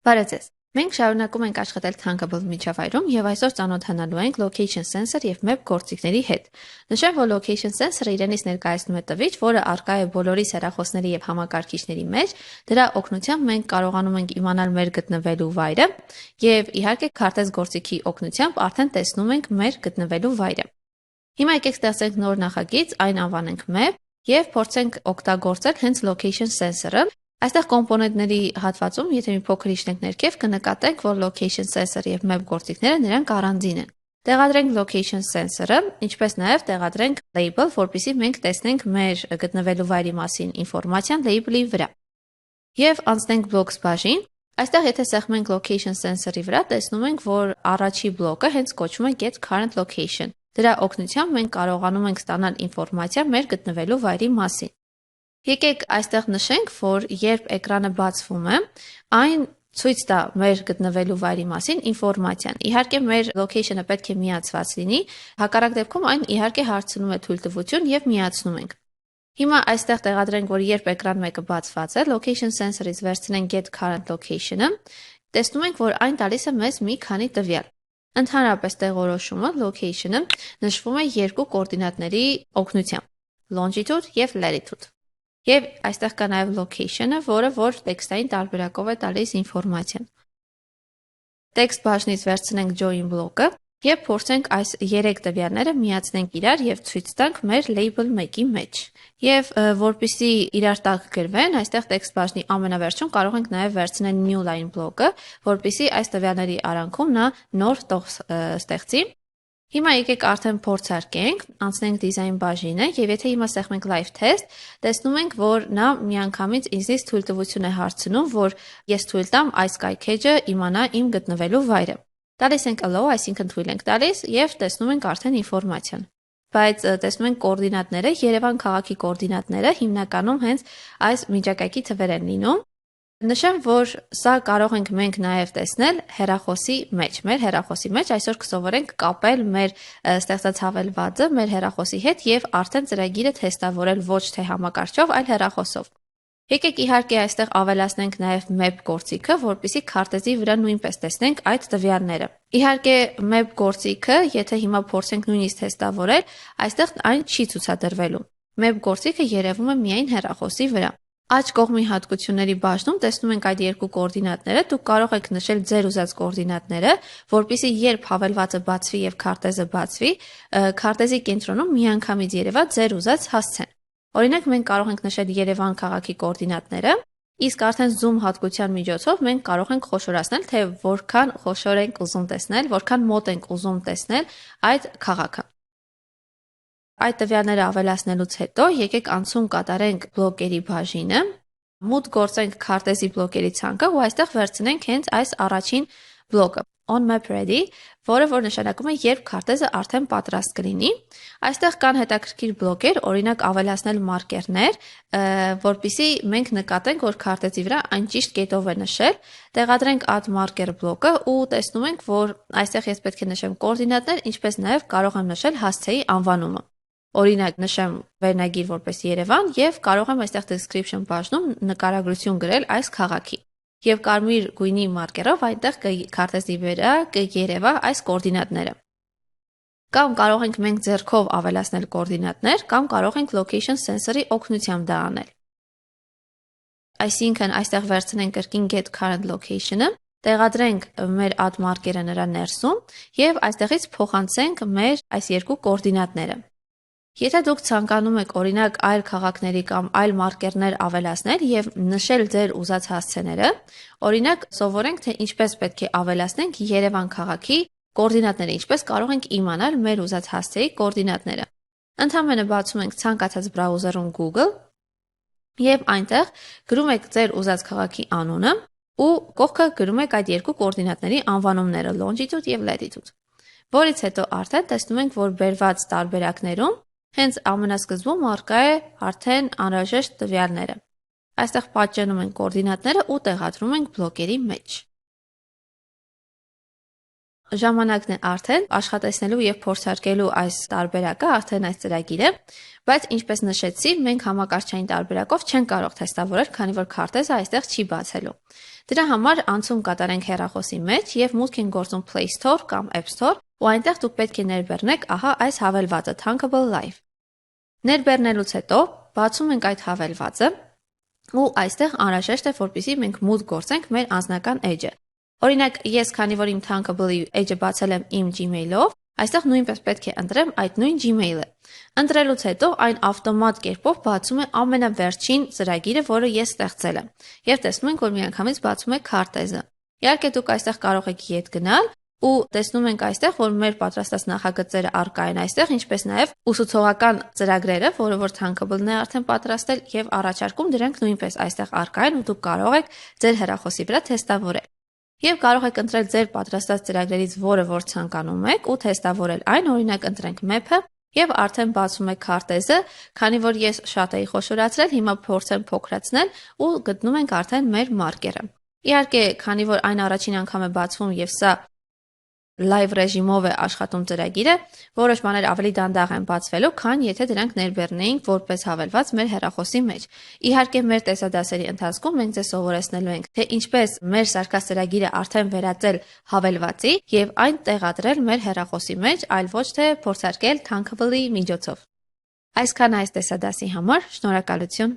Բարև ձեզ։ Մենք շարունակում ենք աշխատել Thunkable միջավայրում եւ այսօր ծանոթանալու ենք Location Sensor եւ Map գործիքների հետ։ Նշեմ, որ Location Sensor-ը իրենից ներկայացնում է տվիչ, որը առկա է բոլորի հեռախոսների եւ համակարգիչների մեջ։ Դրա օգնությամբ մենք կարողանում ենք իմանալ մեր գտնվելու վայրը եւ իհարկե քարտեզ գործիքի օգնությամբ արդեն տեսնում ենք մեր գտնվելու վայրը։ Հիմա եկեք ստեղծենք նոր նախագիծ, այն անվանենք Map եւ փորձենք օգտագործել հենց Location Sensor-ը։ Այստեղ կոմպոնենտների հատվածում, եթե մի փոքր իջնենք ներքև, կնկատենք, որ Location Sensor եւ Map գործիքները նրանք առանձին են։ Տեղադրենք Location Sensor-ը, ինչպես նաեւ տեղադրենք label, որպեսզի մենք տեսնենք մեր գտնվելու վայրի մասին ինֆորմացիան label-ի վրա։ Եվ անցնենք Blocks բաժին։ Այստեղ եթե սեղմենք Location Sensor-ի վրա, տեսնում ենք, որ առաջի բլոկը հենց կոչվում է Get Current Location։ Դրա օգնությամբ մենք կարողանում ենք ստանալ ինֆորմացիա մեր գտնվելու վայրի մասին։ Եկեք այստեղ նշենք, որ երբ էկրանը բացվում է, այն ցույց տա մեր գտնվելու վայրի մասին ինֆորմացիան։ Իհարկե մեր location-ը պետք է միացված լինի, հակառակ դեպքում այն իհարկե հարցնում է թույլտվություն եւ միացնում ենք։ Հիմա այստեղ տեղադրենք, որ երբ էկրան մեկը բացված է, Location Sensor-ից վերցնենք Get Current Location-ը, տեսնում ենք, որ այն տալիս է մեզ մի քանի տվյալ։ Ընդհանրապես տեղորոշումը location-ը նշվում է երկու կոորդինատների օգնությամբ՝ longitude եւ latitude։ Եվ այստեղ կա նաև location-ը, որը որ տեքստային տարբերակով է տալիս ինֆորմացիան։ Text բաժնից վերցնենք join բլոկը եւ փորձենք այս 3 տվյալները միացնենք իրար եւ ցույց տանք մեր label 1-ի մեջ։ Եվ որպեսզի իրար տակ գրվեն, այստեղ text բաժնի ամենավերջում կարող ենք նաև վերցնել new line բլոկը, որպեսզի այս տվյալների արանքում նա նոր տող ստեղծի։ Հիմա եկեք արդեն փորձարկենք, անցնենք design բաժինը եւ եթե հիմա սեղմենք live test, տեսնում ենք, որ նա միանգամից ինձնից թույլտվություն է հարցնում, որ ես թույլ տամ այս կայքեջը իմանա իմ գտնվելու վայրը։ Տալիս ենք allow, այսինքն թույլ ենք տալիս եւ տեսնում ենք արդեն ինֆորմացիան։ Բայց տեսնում ենք կոորդինատները, Երևան քաղաքի կոորդինատները հիմնականում հենց այս միջակայքի թվեր են լինում։ Նշեմ, որ սա կարող ենք մենք նաև տեսնել հեռախոսի մեջ։ Մեր հեռախոսի մեջ այսօր կսովորենք կապել մեր ստեղծած հավելվածը մեր հեռախոսի հետ եւ արդեն ծրագիրը թեստավորել ոչ թե համակարգչով, այլ հեռախոսով։ Եկեք իհարկե այստեղ ավելացնենք նաև map գործիքը, որպեսզի քարտեզի վրա նույնպես տեսնենք այդ տվյալները։ Իհարկե map գործիքը, եթե հիմա փորձենք նույնիսկ թեստավորել, այստեղ այն չի ցուցադրվելու։ Map գործիքը երևում է միայն հեռախոսի վրա։ Աջ կողմի հատկությունների բաժնում տեսնում ենք այդ երկու կոորդինատները, դուք կարող եք նշել ձեր ուզած կոորդինատները, որպեսզի երբ հավելվածը բացվի եւ քարտեզը բացվի, քարտեզի կենտրոնում միանգամից երևա ձեր ուզած հասցեն։ Օրինակ մենք կարող ենք նշել Երևան քաղաքի կոորդինատները, իսկ արդեն zoom հատկության միջոցով մենք կարող ենք խոշորացնել, թե որքան խոշոր ենք ուզում տեսնել, որքան մոտ ենք ուզում տեսնել այդ քաղաքը։ Այդ տվյալները ավելացնելուց հետո եկեք անցում կատարենք բլոկերի բաժինը, մուտք գործենք քարտեզի բլոկերի ցանկը ու այստեղ վերցնենք հենց այս առաջին բլոկը on map ready, որը որ նշանակում է երբ քարտեզը արդեն պատրաստ կլինի։ Այստեղ կան հետաքրքիր բլոկեր, օրինակ ավելացնել մարկերներ, որպեսզի մենք նկատենք, որ քարտեզի վրա այն ճիշտ կետով է նշել։ Տեղադրենք add marker բլոկը ու տեսնում ենք, որ այստեղ ես պետք է նշեմ կոորդինատներ, ինչպես նաև կարող եմ նշել հասցեի անվանումը։ Օրինակ նշեմ վերնագիր որպես Երևան եւ կարող եմ այստեղ description բաժնում նկարագրություն գրել այս քաղաքի։ Եվ կարմիր գույնի մարկերով այնտեղ քարտեզի վրա կերևա այս կոորդինատները։ Կամ կարող ենք մենք ձեռքով ավելացնել կոորդինատներ, կամ կարող ենք location sensor-ի օգնությամբ դա անել։ Այսինքն այստեղ վերցնենք կրկին get current location-ը, տեղադրենք մեր add marker-ը նրա ներսում եւ այստեղից փոխանցենք մեր այս երկու կոորդինատները։ Եթե դուք ցանկանում եք օրինակ այլ քաղաքների կամ այլ մարկերներ ավելացնել եւ նշել ձեր ուզած հասցեները, օրինակ սովորենք թե ինչպես պետք է ավելացնենք Երևան քաղաքի կոորդինատները, ինչպես կարող ենք իմանալ մեր ուզած հասցեի կոորդինատները։ Ընդհանրապես բացում ենք ցանկացած բրաուզերում Google եւ այնտեղ գրում եք ձեր ուզած քաղաքի անունը ու կողքը գրում եք այդ երկու կոորդինատների անվանումները longitude եւ latitude։ Որից հետո արդեն տեսնում ենք, որ բերված տարբերակներում հենց ամենասկզբում առկա է արդեն անհրաժեշտ տվյալները։ Այստեղ պատճենում ենք կոորդինատները ու տեղադրում ենք բլոկերի մեջ։ Ժամանակն է արդեն աշխատեցնելու եւ փորձարկելու այս տարբերակը, արդեն այս ծրագիրը, բայց ինչպես նշեցի, մենք համակարգչային տարբերակով չենք կարող թեստավորել, քանի որ քարտեզը այստեղ չի բացելու։ Դրա համար անցում կատարենք հեռախոսի մեջ եւ մուտք ենք գործում Play Store կամ App Store, ու այնտեղ դուք պետք է ներբեռնեք ահա այս հավելվածը Thunkable Live։ Ներբեռնելուց հետո բացում ենք այդ հավելվածը ու այստեղ անհրաժեշտ է, որպեսզի մենք մուտք գործենք մեր անձնական էջը։ Օրինակ, ես քանի որ իմ Thunkable-ի էջը բացել եմ իմ Gmail-ով, այստեղ նույնպես պետք է ընտրեմ այդ նույն Gmail-ը։ Ընտրելուց հետո այն ավտոմատ կերպով բացում է ամենավերջին ծրագիրը, որը ես ստեղծել եմ։ Եվ տեսնում ենք, որ միանգամից բացում է քարտեզը։ Իհարկե դուք այստեղ կարող եք ետ գնալ ու տեսնում ենք այստեղ, որ մեր պատրաստած նախագծերը առկա են այստեղ, ինչպես նաև ուսուցողական ծրագրերը, որը որ Thunkable-ն է արդեն պատրաստել եւ առաջարկում, դրանք նույնպես այստեղ առկա են ու դուք կարող եք ձեր հեռախոսի վրա թեստավորել։ Եվ կարող եք ընտրել ձեր պատրաստած ծրագրերից որը որ ցանկանում եք ու թեստավորել այն, օրինակ ընտրենք Map-ը եւ արդեն բացում է քարտեզը, քանի որ ես շատ էի խոշորացրել, հիմա փորձեմ փոքրացնել ու գտնում ենք արդեն մեր մարկերը։ Իհարկե, քանի որ այն առաջին անգամ է բացվում եւ սա live ռեժիմով է աշխատում ծրագիրը, որոշ բաներ ավելի դանդաղ են բացվելու, քան եթե դրանք ներբեռնեինք որպես հավելված մեր հեռախոսի մեջ։ Իհարկե, մեր տեսադասերի ընթացքում մենք ձեզ սովորեցնելու ենք, թե ինչպես մեր սարքած ծրագիրը արդեն վերածել հավելվածի եւ այն տեղադրել մեր հեռախոսի մեջ, այլ ոչ թե փորձարկել Thunkable-ի միջոցով։ Այսքան այս տեսադասի համար, շնորհակալություն։